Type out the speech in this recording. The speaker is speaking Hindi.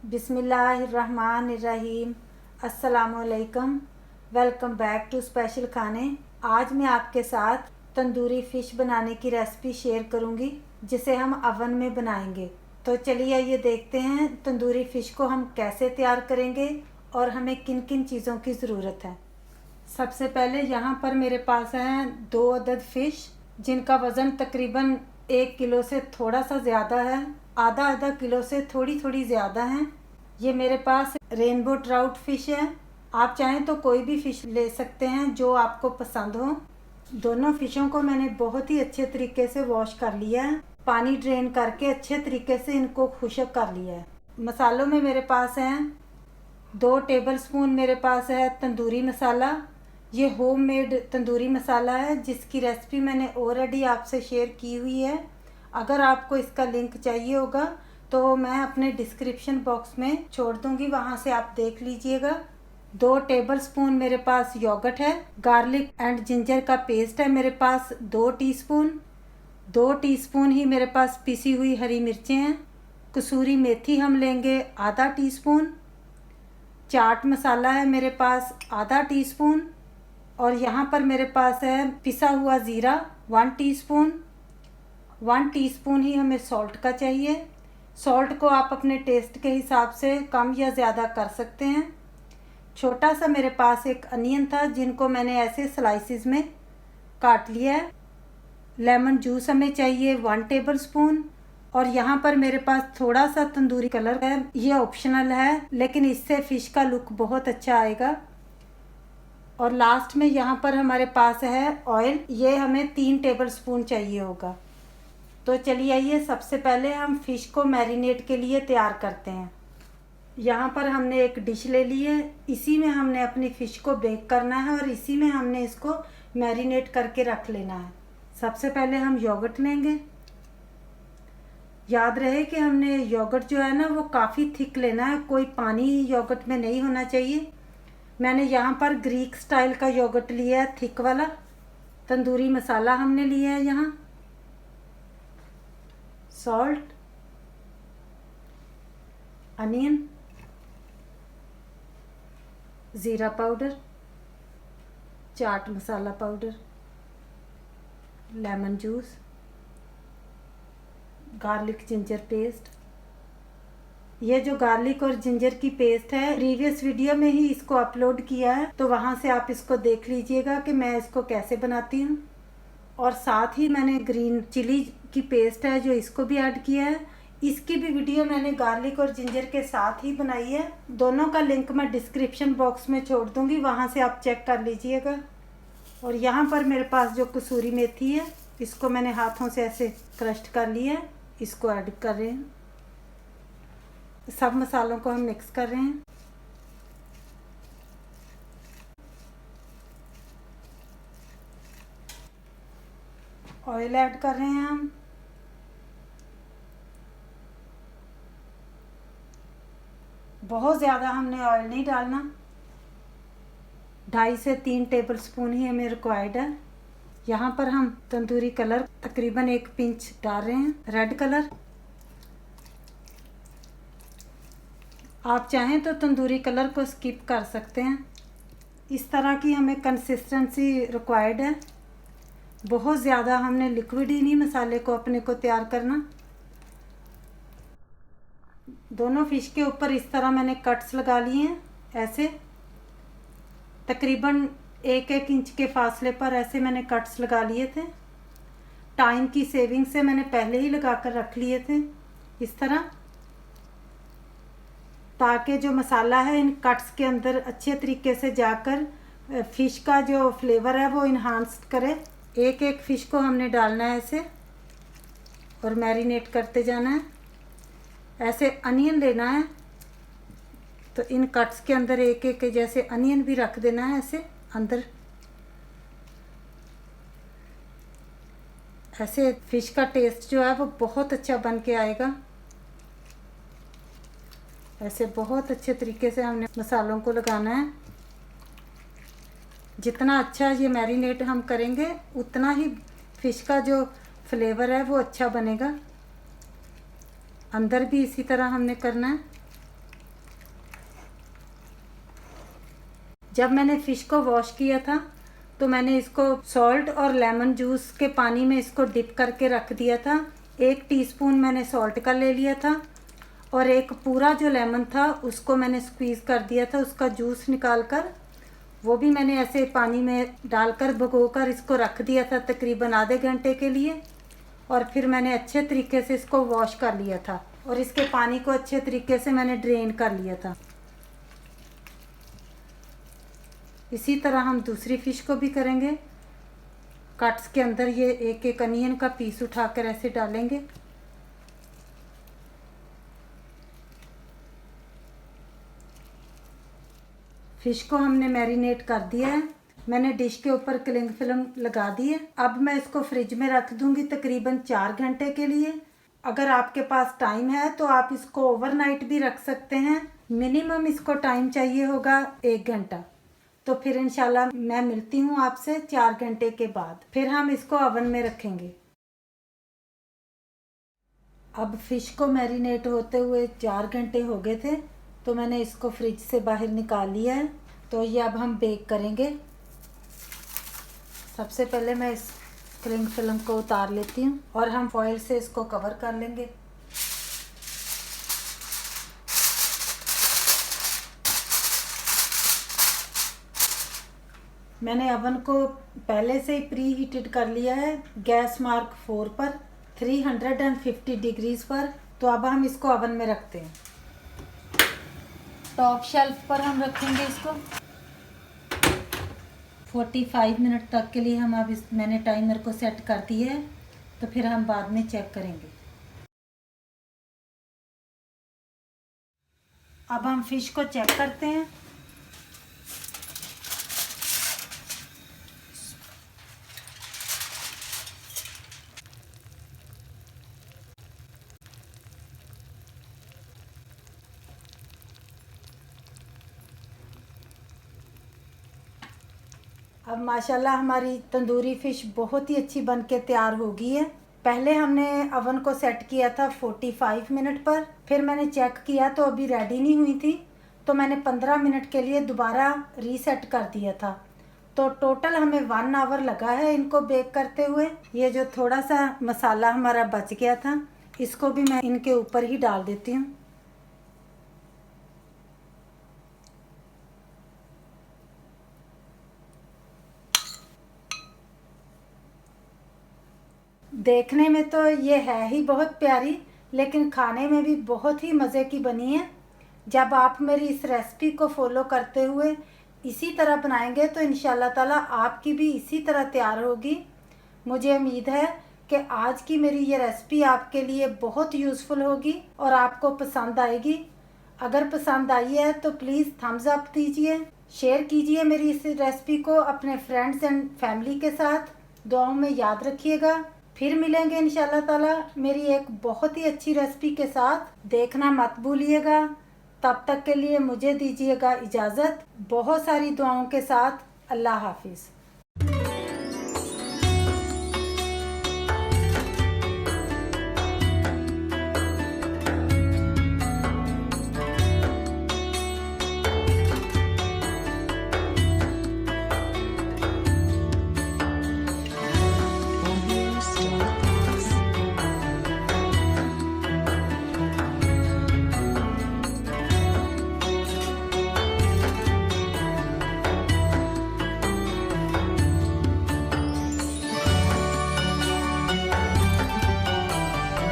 बिस्मिल्लाहिर्रहमानिर्रहीम। अस्सलामुअलैकुम। वेलकम बैक टू स्पेशल खाने। आज मैं आपके साथ तंदूरी फ़िश बनाने की रेसिपी शेयर करूंगी, जिसे हम अवन में बनाएंगे। तो चलिए ये देखते हैं तंदूरी फ़िश को हम कैसे तैयार करेंगे और हमें किन किन चीज़ों की ज़रूरत है। सबसे पहले यहाँ पर मेरे पास हैं 2 अदद फ़िश, जिनका वज़न तकरीबन 1 किलो से थोड़ा सा ज़्यादा है, आधा किलो से थोड़ी थोड़ी ज़्यादा हैं। ये मेरे पास रेनबो ट्राउट फ़िश है। आप चाहें तो कोई भी फ़िश ले सकते हैं जो आपको पसंद हो। दोनों फ़िशों को मैंने बहुत ही अच्छे तरीके से वॉश कर लिया है। पानी ड्रेन करके अच्छे तरीके से इनको खुशक कर लिया है। मसालों में मेरे पास हैं 2 टेबलस्पून मेरे पास है तंदूरी मसाला। ये होममेड तंदूरी मसाला है, जिसकी रेसिपी मैंने ऑलरेडी आपसे शेयर की हुई है। अगर आपको इसका लिंक चाहिए होगा तो मैं अपने डिस्क्रिप्शन बॉक्स में छोड़ दूंगी, वहां से आप देख लीजिएगा। 2 टेबलस्पून मेरे पास योगर्ट है। गार्लिक एंड जिंजर का पेस्ट है मेरे पास 2 टीस्पून। 2 टीस्पून ही मेरे पास पिसी हुई हरी मिर्चें हैं। कसूरी मेथी हम लेंगे आधा टीस्पून। चाट मसाला है मेरे पास आधा टीस्पून। और यहाँ पर मेरे पास है पिसा हुआ ज़ीरा 1 टीस्पून। 1 टीस्पून ही हमें सॉल्ट का चाहिए। सॉल्ट को आप अपने टेस्ट के हिसाब से कम या ज़्यादा कर सकते हैं। छोटा सा मेरे पास एक अनियन था, जिनको मैंने ऐसे स्लाइसिस में काट लिया है। लेमन जूस हमें चाहिए 1 टेबलस्पून। और यहाँ पर मेरे पास थोड़ा सा तंदूरी कलर है, ये ऑप्शनल है, लेकिन इससे फ़िश का लुक बहुत अच्छा आएगा। और लास्ट में यहाँ पर हमारे पास है ऑयल, ये हमें 3 टेबलस्पून चाहिए होगा। तो चलिए आइए सबसे पहले हम फ़िश को मैरिनेट के लिए तैयार करते हैं। यहाँ पर हमने एक डिश ले ली है, इसी में हमने अपनी फ़िश को बेक करना है और इसी में हमने इसको मैरिनेट करके रख लेना है। सबसे पहले हम योगर्ट लेंगे। याद रहे कि हमने योगर्ट जो है ना वो काफ़ी थिक लेना है, कोई पानी योगर्ट में नहीं होना चाहिए। मैंने यहाँ पर ग्रीक स्टाइल का योगर्ट लिया है, थिक वाला। तंदूरी मसाला हमने लिया है यहाँ, सॉल्ट, अनियन, ज़ीरा powder, chaat masala powder, lemon juice, garlic ginger paste. ये जो गार्लिक और जिंजर की पेस्ट है, प्रीवियस वीडियो में ही इसको अपलोड किया है, तो वहाँ से आप इसको देख लीजिएगा कि मैं इसको कैसे बनाती हूँ। और साथ ही मैंने ग्रीन चिली की पेस्ट है जो इसको भी ऐड किया है। इसकी भी वीडियो मैंने गार्लिक और जिंजर के साथ ही बनाई है। दोनों का लिंक मैं डिस्क्रिप्शन बॉक्स में छोड़ दूँगी, वहाँ से आप चेक कर लीजिएगा। और यहाँ पर मेरे पास जो कसूरी मेथी है, इसको मैंने हाथों से ऐसे क्रश कर लिया है, इसको ऐड कर रहे हैं। सब मसालों को हम मिक्स कर रहे हैं। ऑयल ऐड कर रहे हैं हम। बहुत ज़्यादा हमने ऑयल नहीं डालना, 2.5 से 3 टेबलस्पून ही हमें रिक्वायर्ड है। यहाँ पर हम तंदूरी कलर तकरीबन 1 पिंच डाल रहे हैं, रेड कलर। आप चाहें तो तंदूरी कलर को स्किप कर सकते हैं। इस तरह की हमें कंसिस्टेंसी रिक्वायर्ड है। बहुत ज़्यादा हमने लिक्विड ही नहीं मसाले को अपने को तैयार करना। दोनों फ़िश के ऊपर इस तरह मैंने कट्स लगा लिए हैं, ऐसे तकरीबन 1-1 इंच के फासले पर ऐसे मैंने कट्स लगा लिए थे। टाइम की सेविंग से मैंने पहले ही लगा कर रख लिए थे इस तरह, ताकि जो मसाला है इन कट्स के अंदर अच्छे तरीके से जाकर फ़िश का जो फ्लेवर है वो इन्हांस करे। एक एक फ़िश को हमने डालना है ऐसे और मैरिनेट करते जाना है। ऐसे अनियन लेना है, तो इन कट्स के अंदर एक एक जैसे अनियन भी रख देना है ऐसे अंदर। ऐसे फ़िश का टेस्ट जो है वो बहुत अच्छा बन के आएगा। ऐसे बहुत अच्छे तरीके से हमने मसालों को लगाना है। जितना अच्छा ये मैरिनेट हम करेंगे उतना ही फ़िश का जो फ्लेवर है वो अच्छा बनेगा। अंदर भी इसी तरह हमने करना है। जब मैंने फ़िश को वॉश किया था तो मैंने इसको सॉल्ट और लेमन जूस के पानी में इसको डिप करके रख दिया था। 1 टीस्पून मैंने सॉल्ट का ले लिया था और एक पूरा जो लेमन था उसको मैंने स्क्वीज़ कर दिया था, उसका जूस निकाल कर वो भी मैंने ऐसे पानी में डालकर भिगोकर इसको रख दिया था तकरीबन आधे घंटे के लिए। और फिर मैंने अच्छे तरीके से इसको वॉश कर लिया था और इसके पानी को अच्छे तरीके से मैंने ड्रेन कर लिया था। इसी तरह हम दूसरी फ़िश को भी करेंगे। कट्स के अंदर ये एक एक अनियन का पीस उठाकर ऐसे डालेंगे। फ़िश को हमने मैरिनेट कर दिया है। मैंने डिश के ऊपर क्लिंग फिल्म लगा दी है। अब मैं इसको फ्रिज में रख दूंगी तकरीबन 4 घंटे के लिए। अगर आपके पास टाइम है तो आप इसको ओवरनाइट भी रख सकते हैं। मिनिमम इसको टाइम चाहिए होगा 1 घंटा। तो फिर इंशाल्लाह मैं मिलती हूँ आपसे 4 घंटे के बाद। फिर हम इसको ओवन में रखेंगे। अब फ़िश को मैरिनेट होते हुए 4 घंटे हो गए थे तो मैंने इसको फ्रिज से बाहर निकाल लिया है। तो ये अब हम बेक करेंगे। सबसे पहले मैं इस क्लिंग फिल्म को उतार लेती हूँ और हम फॉइल से इसको कवर कर लेंगे। मैंने अवन को पहले से ही प्री हीटेड कर लिया है गैस मार्क 4 पर 350 डिग्रीज पर। तो अब हम इसको अवन में रखते हैं। टॉप शेल्फ पर हम रखेंगे इसको 45 मिनट तक के लिए। हम अब मैंने टाइमर को सेट कर दिया है तो फिर हम बाद में चेक करेंगे। अब हम फ़िश को चेक करते हैं। अब माशाल्लाह हमारी तंदूरी फ़िश बहुत ही अच्छी बनके तैयार हो गई है। पहले हमने अवन को सेट किया था 45 मिनट पर, फिर मैंने चेक किया तो अभी रेडी नहीं हुई थी तो मैंने 15 मिनट के लिए दोबारा रीसेट कर दिया था। तो टोटल हमें 1 आवर लगा है इनको बेक करते हुए। ये जो थोड़ा सा मसाला हमारा बच गया था इसको भी मैं इनके ऊपर ही डाल देती हूँ। देखने में तो ये है ही बहुत प्यारी, लेकिन खाने में भी बहुत ही मज़े की बनी है। जब आप मेरी इस रेसिपी को फॉलो करते हुए इसी तरह बनाएंगे तो इंशाल्लाह ताला आपकी भी इसी तरह तैयार होगी। मुझे उम्मीद है कि आज की मेरी ये रेसिपी आपके लिए बहुत यूज़फुल होगी और आपको पसंद आएगी। अगर पसंद आई है तो प्लीज़ थम्स अप दीजिए, शेयर कीजिए मेरी इस रेसिपी को अपने फ्रेंड्स एंड फैमिली के साथ। दुआओं में याद रखिएगा। फिर मिलेंगे इंशाल्लाह ताला मेरी एक बहुत ही अच्छी रेसिपी के साथ। देखना मत भूलिएगा। तब तक के लिए मुझे दीजिएगा इजाज़त। बहुत सारी दुआओं के साथ। अल्लाह हाफिज़।